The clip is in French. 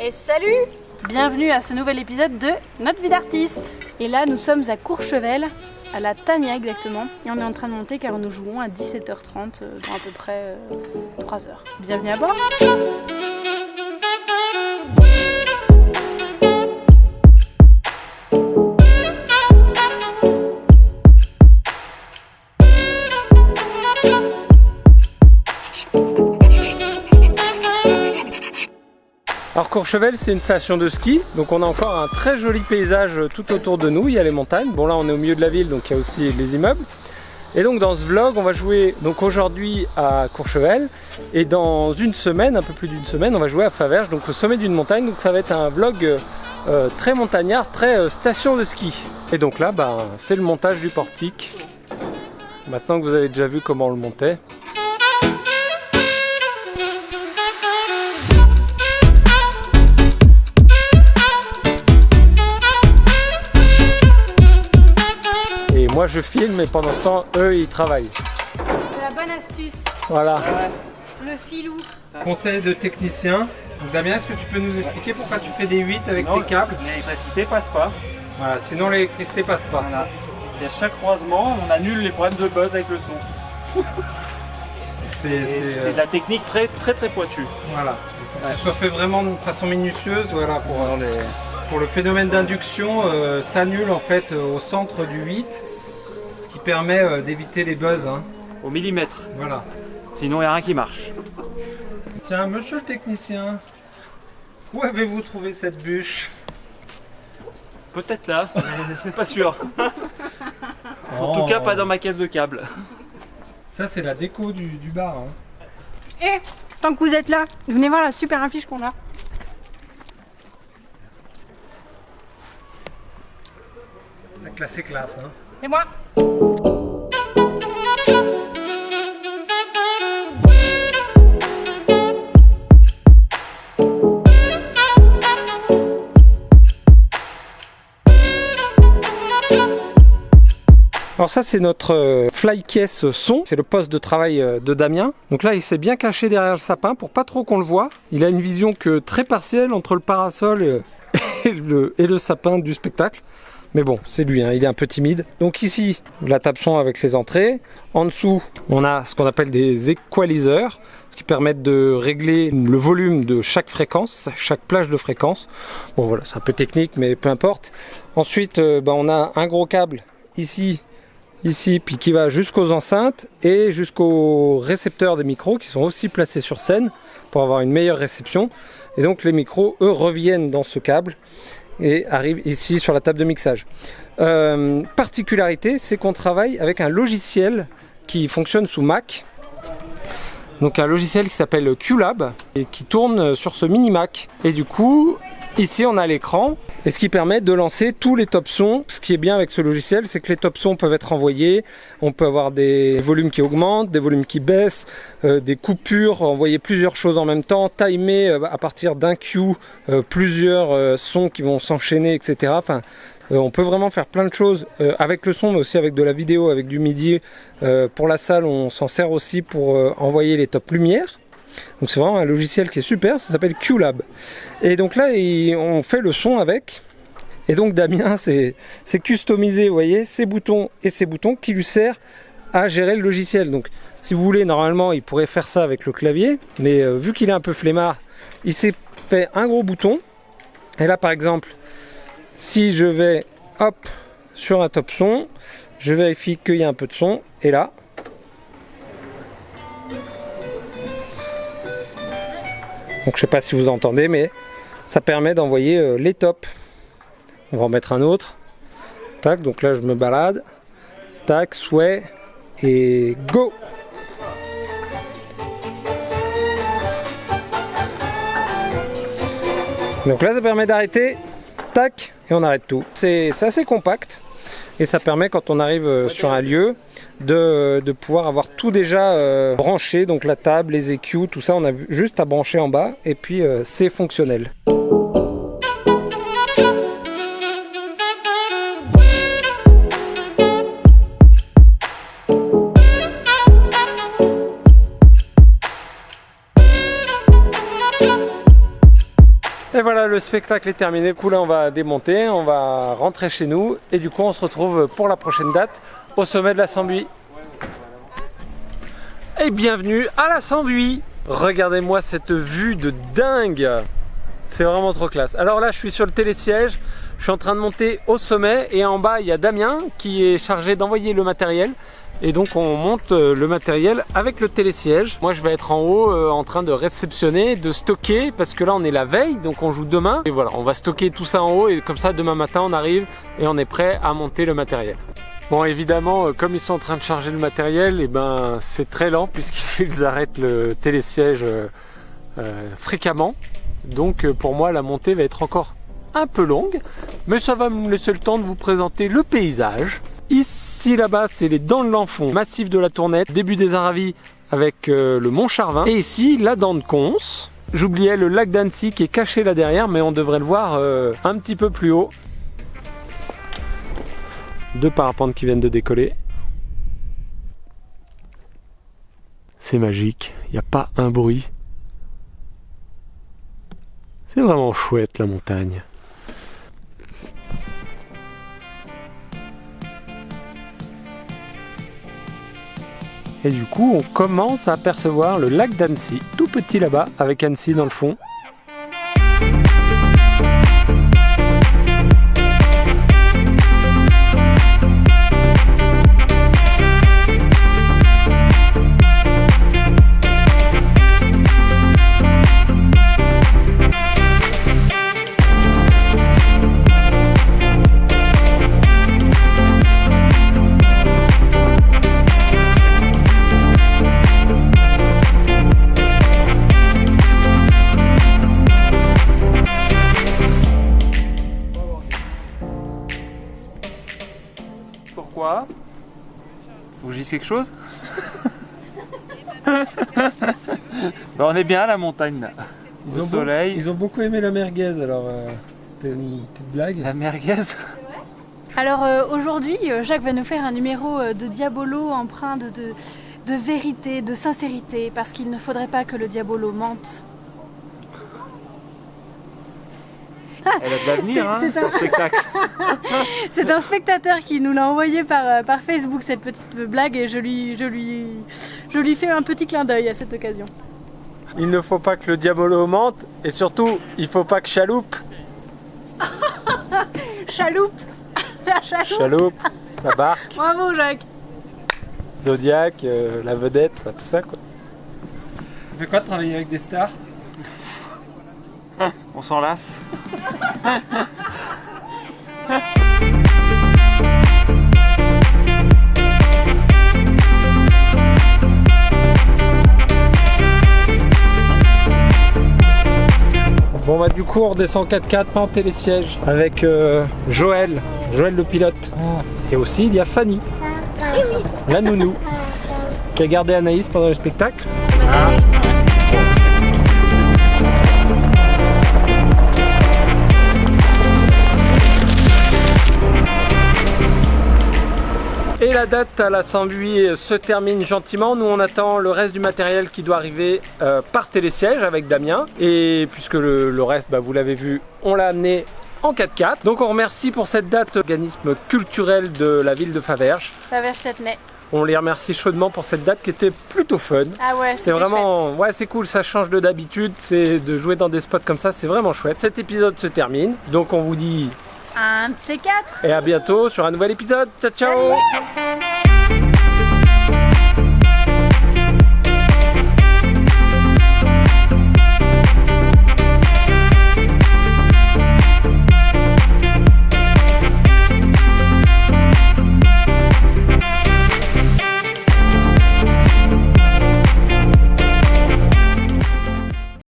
Et salut! Bienvenue à ce nouvel épisode de Notre vie d'artiste. Et là nous sommes à Courchevel, à la Tania exactement. Et on est en train de monter car nous jouons à 17h30 dans à peu près 3 heures. Bienvenue à bord! Alors Courchevel, c'est une station de ski, donc on a encore un très joli paysage tout autour de nous. Il y a les montagnes, bon là on est au milieu de la ville, donc il y a aussi les immeubles. Et donc dans ce vlog, on va jouer donc aujourd'hui à Courchevel, et dans une semaine, un peu plus d'une semaine, on va jouer à Faverges, donc au sommet d'une montagne. Donc ça va être un vlog très montagnard, très station de ski. Et donc là, c'est le montage du portique. Maintenant que vous avez déjà vu comment on le montait. Moi je filme et pendant ce temps, eux ils travaillent. C'est la bonne astuce. Voilà. Le filou. Conseil de technicien. Donc Damien, est-ce que tu peux nous expliquer pourquoi tu fais des 8 avec tes câbles? L'électricité passe pas. Voilà, sinon l'électricité passe pas. Voilà. Et à chaque croisement, on annule les problèmes de buzz avec le son. C'est de la technique très pointue. Voilà. Il faut que ce soit fait vraiment de façon minutieuse, voilà, pour le phénomène d'induction, s'annule en fait au centre du 8. Ce qui permet d'éviter les buzz. Hein. Au millimètre. Voilà. Sinon, il n'y a rien qui marche. Tiens, monsieur le technicien, où avez-vous trouvé cette bûche? Peut-être là, mais c'est pas sûr. En tout cas, pas dans ma caisse de câbles. Ça, c'est la déco du bar. Hein. Et tant que vous êtes là, venez voir la super affiche qu'on a. La classe est classe. Hein. C'est moi. Alors ça c'est notre flycase son, c'est le poste de travail de Damien. Donc là il s'est bien caché derrière le sapin pour pas trop qu'on le voit. Il a une vision que très partielle entre le parasol et le sapin du spectacle. Mais bon, c'est lui, hein, il est un peu timide. Donc ici, la table son avec les entrées. En dessous, on a ce qu'on appelle des equalizers, ce qui permettent de régler le volume de chaque fréquence, chaque plage de fréquence. Bon voilà, c'est un peu technique, mais peu importe. Ensuite, on a un gros câble ici, puis qui va jusqu'aux enceintes et jusqu'aux récepteurs des micros qui sont aussi placés sur scène pour avoir une meilleure réception. Et donc les micros, eux, reviennent dans ce câble et arrive ici sur la table de mixage. Particularité, c'est qu'on travaille avec un logiciel qui fonctionne sous Mac. Donc un logiciel qui s'appelle QLab et qui tourne sur ce mini Mac. Et du coup, ici on a l'écran et ce qui permet de lancer tous les top sons. Ce qui est bien avec ce logiciel, c'est que les top sons peuvent être envoyés. On peut avoir des volumes qui augmentent, des volumes qui baissent, des coupures, envoyer plusieurs choses en même temps, timer à partir d'un cue plusieurs sons qui vont s'enchaîner, etc. Enfin, on peut vraiment faire plein de choses avec le son, mais aussi avec de la vidéo, avec du MIDI. Pour la salle, on s'en sert aussi pour envoyer les top lumières. Donc c'est vraiment un logiciel qui est super, ça s'appelle QLab. Et donc là, on fait le son avec. Et donc Damien, c'est customisé, vous voyez, ces boutons et ces boutons qui lui servent à gérer le logiciel. Donc si vous voulez, normalement, il pourrait faire ça avec le clavier. Mais vu qu'il est un peu flemmard, il s'est fait un gros bouton. Et là, par exemple, si je vais, hop, sur un top son, je vérifie qu'il y a un peu de son. Et là, donc je sais pas si vous entendez, mais ça permet d'envoyer les tops. On va en mettre un autre. Tac, donc là je me balade. Tac, souhait et go. Donc là ça permet d'arrêter. Tac, et on arrête tout. C'est assez compact. Et ça permet, quand on arrive sur un lieu, de pouvoir avoir tout déjà branché. Donc la table, les EQ, tout ça, on a juste à brancher en bas. Et puis c'est fonctionnel. Et voilà, le spectacle est terminé. Du coup là on va démonter, on va rentrer chez nous et du coup on se retrouve pour la prochaine date au sommet de la Sambuie. Et bienvenue à la Sambuie. Regardez-moi cette vue de dingue. C'est vraiment trop classe. Alors là je suis sur le télésiège, je suis en train de monter au sommet et en bas il y a Damien qui est chargé d'envoyer le matériel. Et donc on monte le matériel avec le télésiège. Moi je vais être en haut en train de réceptionner, de stocker, parce que là on est la veille, donc on joue demain. Et voilà, on va stocker tout ça en haut et comme ça demain matin on arrive et on est prêt à monter le matériel. Bon évidemment, comme ils sont en train de charger le matériel, et ben c'est très lent puisqu'ils arrêtent le télésiège fréquemment. Donc pour moi la montée va être encore un peu longue, mais ça va me laisser le temps de vous présenter le paysage. Ici, là-bas, c'est les Dents de l'Enfant, massif de la Tournette, début des Aravis avec le Mont Charvin. Et ici, la Dent de Cons. J'oubliais le lac d'Annecy qui est caché là derrière, mais on devrait le voir un petit peu plus haut. Deux parapentes qui viennent de décoller. C'est magique, il n'y a pas un bruit. C'est vraiment chouette la montagne. Et du coup, on commence à apercevoir le lac d'Annecy, tout petit là-bas, avec Annecy dans le fond. Pourquoi? Vous dites quelque chose? On est bien à la montagne là. Au soleil. Ils ont beaucoup aimé la merguez, alors c'était une petite blague. La merguez. Alors aujourd'hui, Jacques va nous faire un numéro de Diabolo empreint de vérité, de sincérité, parce qu'il ne faudrait pas que le Diabolo mente. Elle a de l'avenir, hein, C'est un- ce spectacle. C'est un spectateur qui nous l'a envoyé par Facebook, cette petite blague, et je lui fais un petit clin d'œil à cette occasion. Il ne faut pas que le diabolo mente, et surtout, il faut pas que chaloupe. Chaloupe. La chaloupe. Chaloupe, la barque, Bravo Jacques. Zodiac, la vedette, tout ça quoi. Tu fais quoi de travailler avec des stars? On s'en lasse. Bon bah du coup on redescend 4x4, pas en télésiège, avec Joël le pilote. Et aussi il y a Fanny, la nounou, qui a gardé Anaïs pendant le spectacle. Et la date à la Sambuie se termine gentiment. Nous on attend le reste du matériel qui doit arriver par télésiège avec Damien. Et puisque le reste, bah, vous l'avez vu, on l'a amené en 4x4. Donc on remercie pour cette date l'organisme culturel de la ville de Faverges. Faverges-Châtenay. On les remercie chaudement pour cette date qui était plutôt fun. Ah ouais, C'est vraiment, ouais c'est cool, ça change de d'habitude, c'est de jouer dans des spots comme ça, c'est vraiment chouette. Cet épisode se termine, donc on vous dit un de ces quatre. et à bientôt sur un nouvel épisode. Ciao ciao. Salut.